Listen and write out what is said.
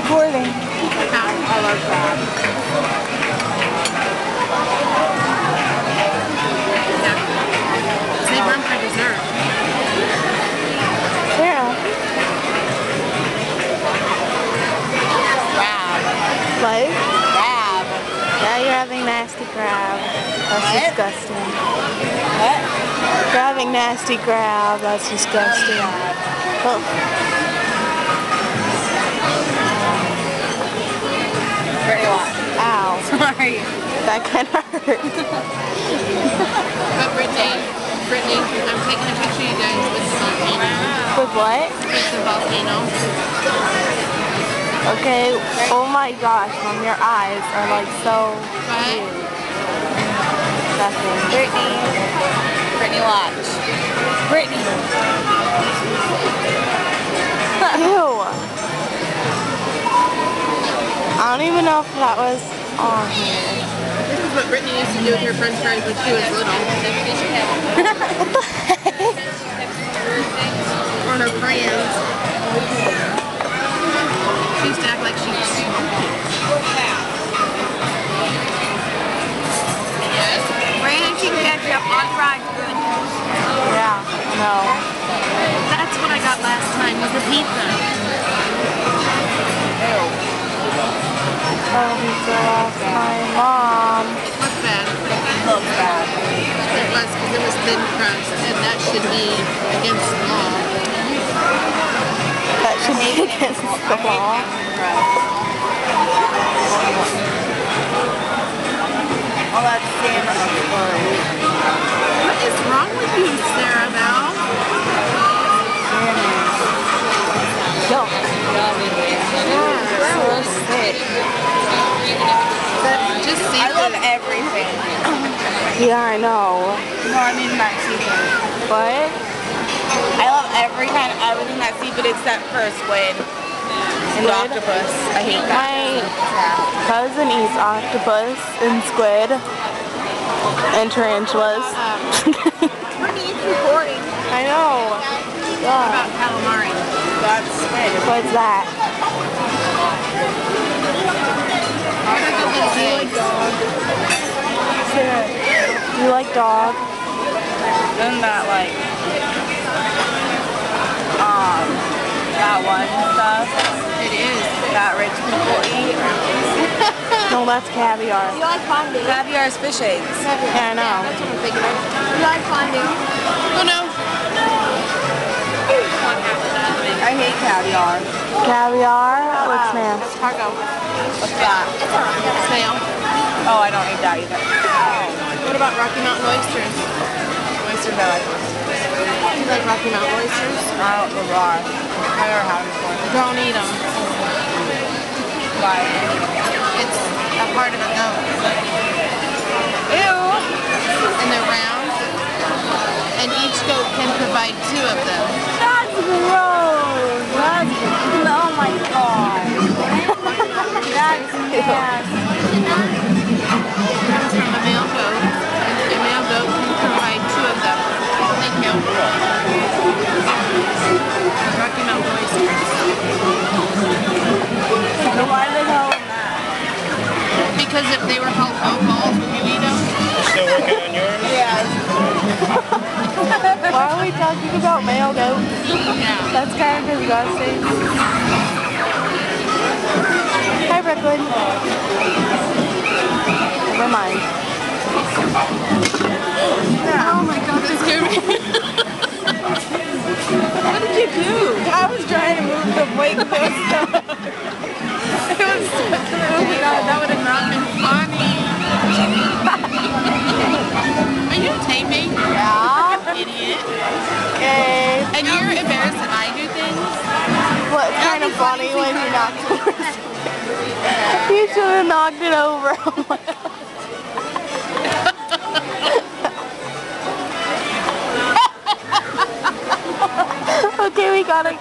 recording. I love crab. Yeah. Save room for dessert. Yeah. Crab. What? Crab. Yeah, you're having nasty crab. That's What? disgusting. What? You're having nasty crab. That's disgusting. Oh. Brittany, what? Ow. Sorry. That kind of hurt. But Brittany, I'm taking a picture of you guys with the volcano. With what? With the volcano. Okay. Oh my gosh, Mom, your eyes are like so cute. Nothing. Brittany, watch. Brittany. Ew. I don't even know if that was on here. This is what Brittany used to do with her french fries when she was little. What the heck? Or her friends. She used to act like she was Brandon, she can catch up on fried food. Yeah, no. That's what I got last time, was the pizza. Oh, pizza last time, Mom. It looked bad. It looked bad. It was, because it was thin crust, and that should be against the law. That should be against the law. All that sand on the floor. What is wrong with you, Sarah Bell? Yo. So sick. Just see. I love everything. Yeah, I know. No, I mean not seafood. But I love everything that's seafood except for squid and octopus. I hate that. My cousin eats octopus and squid and tarantulas. Brittany, it's recording. I know. What about calamari? That's squid. What's that? Do you like dog? Do you like dog? Isn't that like that one stuff? It is. That rich people eat. No, that's caviar. You like fondue? Caviar is fish eggs. Yeah, I know. That's what I'm thinking of. You like fondue? Oh no. I hate caviar. Caviar looks nasty. Cargo. What's that? Snail. Oh, I don't eat that either. What about Rocky Mountain oysters? Oysters I like. You like Rocky Mountain oysters? I don't know why. I've never had them before. Don't eat them. Why? It's a part of a goat. Ew! And they're round. And each goat can provide 2 of them. That's gross. Oh my god. That's nasty. It comes from a male goat. And a male goat can provide 2 of them. Thank you. Rocky Mountain oysters. Why are they calling that? Because if they were called goat balls, would you eat them? Still working on yours? Yes. Why are we talking about male goats? Yeah. That's kind of disgusting. Hi, Brooklyn. Never mind. Oh my god, that scared me. What did you do? I was trying to move the weight of this stuff. It was oh my god, that would have not been funny. Are you taping? Yeah. Idiot. Okay. And you're embarrassed that I do things? Well, it's kind of funny when you knocked it over. You should have knocked it over. Oh my god. Okay, we gotta go.